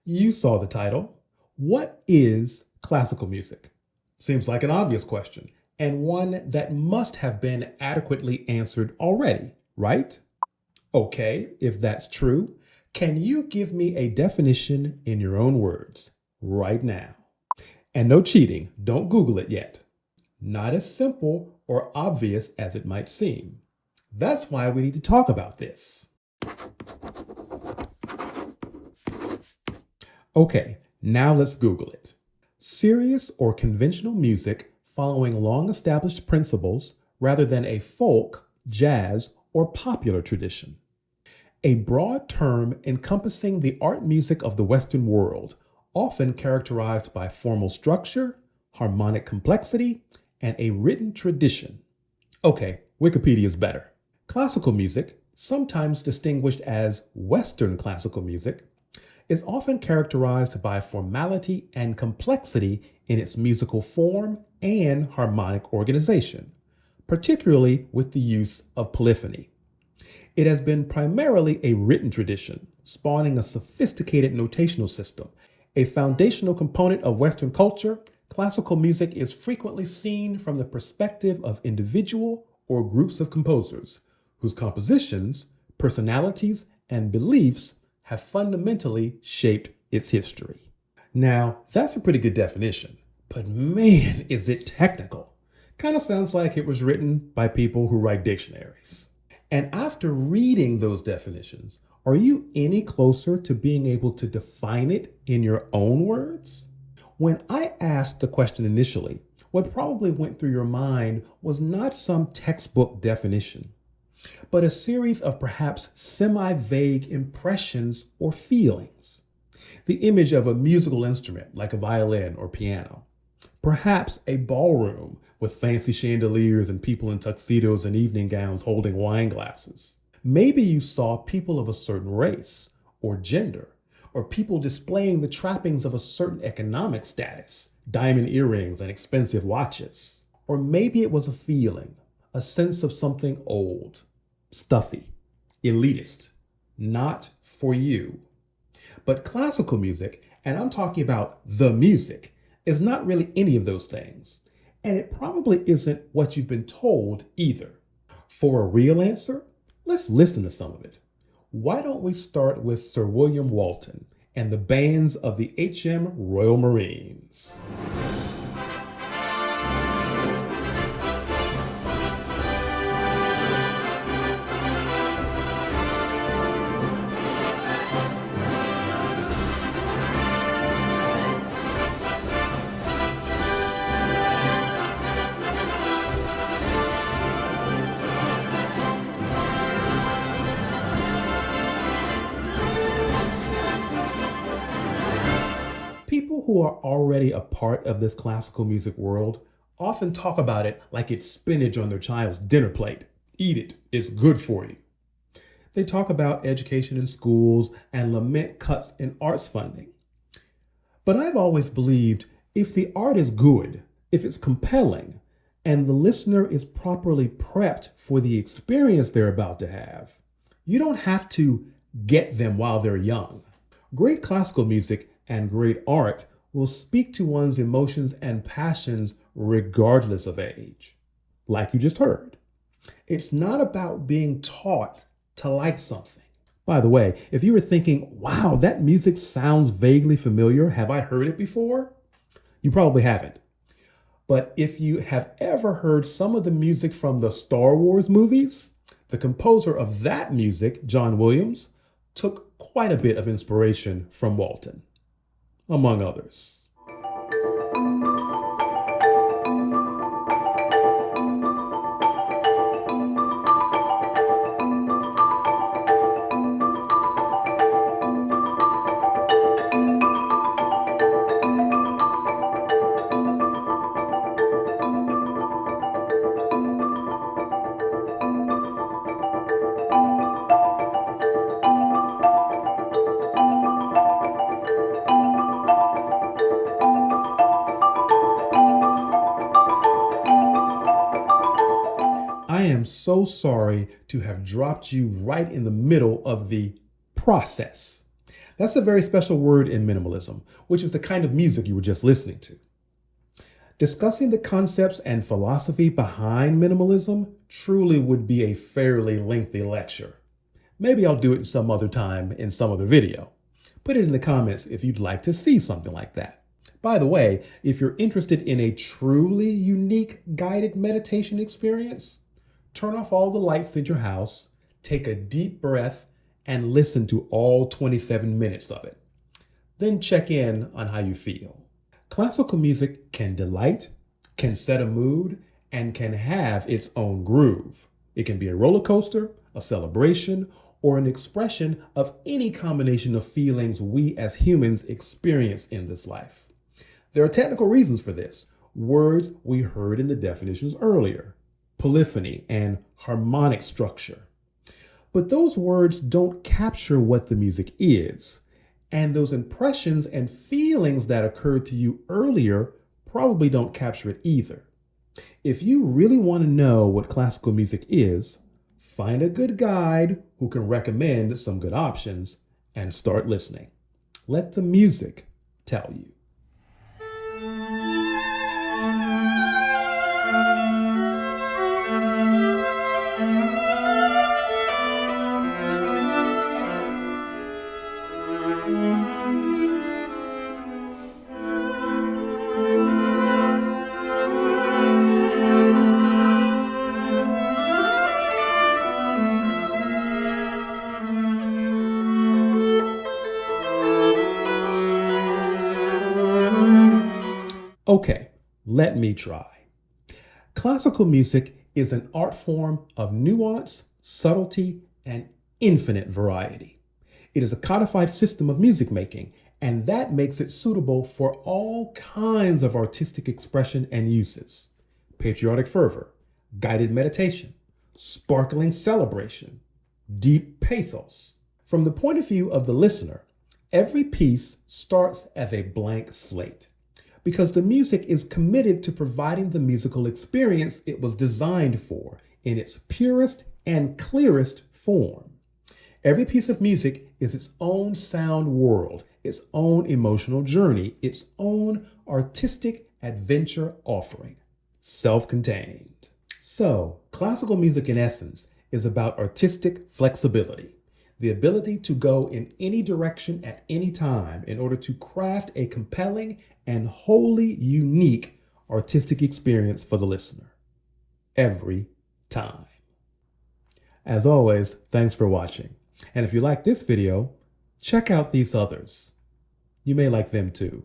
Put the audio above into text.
You saw the title. What is classical music? Seems like an obvious question, and one that must have been adequately answered already, right? Okay, if that's true, can you give me a definition in your own words right now? And no cheating, don't Google it yet. Not as simple or obvious as it might seem. That's why we need to talk about this. Okay, now let's Google it. Serious or conventional music following long-established principles rather than a folk, jazz, or popular tradition. A broad term encompassing the art music of the Western world, often characterized by formal structure, harmonic complexity, and a written tradition. Okay, Wikipedia is better. Classical music, sometimes distinguished as Western classical music, is often characterized by formality and complexity in its musical form and harmonic organization, particularly with the use of polyphony. It has been primarily a written tradition, spawning a sophisticated notational system. A foundational component of Western culture, classical music is frequently seen from the perspective of individual or groups of composers, whose compositions, personalities, and beliefs have fundamentally shaped its history. Now, that's a pretty good definition, but man, is it technical. Kind of sounds like it was written by people who write dictionaries. And after reading those definitions, are you any closer to being able to define it in your own words? When I asked the question initially, what probably went through your mind was not some textbook definition, but a series of perhaps semi-vague impressions or feelings. The image of a musical instrument like a violin or piano, perhaps a ballroom with fancy chandeliers and people in tuxedos and evening gowns holding wine glasses. Maybe you saw people of a certain race or gender, or people displaying the trappings of a certain economic status, diamond earrings and expensive watches. Or maybe it was a feeling, a sense of something old, stuffy, elitist, not for you. But classical music, and I'm talking about the music, is not really any of those things. And it probably isn't what you've been told either. For a real answer, let's listen to some of it. Why don't we start with Sir William Walton and the bands of the HM Royal Marines? People who are already a part of this classical music world often talk about it like it's spinach on their child's dinner plate. Eat it, it's good for you. They talk about education in schools and lament cuts in arts funding. But I've always believed if the art is good, if it's compelling, and the listener is properly prepped for the experience they're about to have, you don't have to get them while they're young. Great classical music and great art will speak to one's emotions and passions regardless of age. Like you just heard. It's not about being taught to like something. By the way, if you were thinking, wow, that music sounds vaguely familiar, have I heard it before? You probably haven't. But if you have ever heard some of the music from the Star Wars movies, the composer of that music, John Williams, took quite a bit of inspiration from Walton, among others. I am so sorry to have dropped you right in the middle of the process. That's a very special word in minimalism, which is the kind of music you were just listening to. Discussing the concepts and philosophy behind minimalism truly would be a fairly lengthy lecture. Maybe I'll do it some other time in some other video. Put it in the comments if you'd like to see something like that. By the way, if you're interested in a truly unique guided meditation experience, turn off all the lights in your house, take a deep breath, and listen to all 27 minutes of it. Then check in on how you feel. Classical music can delight, can set a mood, and can have its own groove. It can be a roller coaster, a celebration, or an expression of any combination of feelings we as humans experience in this life. There are technical reasons for this, words we heard in the definitions earlier, polyphony and harmonic structure. But those words don't capture what the music is. And those impressions and feelings that occurred to you earlier probably don't capture it either. If you really want to know what classical music is, find a good guide who can recommend some good options and start listening. Let the music tell you. Okay, let me try. Classical music is an art form of nuance, subtlety, and infinite variety. It is a codified system of music making, and that makes it suitable for all kinds of artistic expression and uses. Patriotic fervor, guided meditation, sparkling celebration, deep pathos. From the point of view of the listener, every piece starts as a blank slate, because the music is committed to providing the musical experience it was designed for in its purest and clearest form. Every piece of music is its own sound world, its own emotional journey, its own artistic adventure offering, self-contained. So, classical music in essence is about artistic flexibility, the ability to go in any direction at any time in order to craft a compelling and wholly unique artistic experience for the listener. Every time. As always, thanks for watching. And if you like this video, check out these others. You may like them too.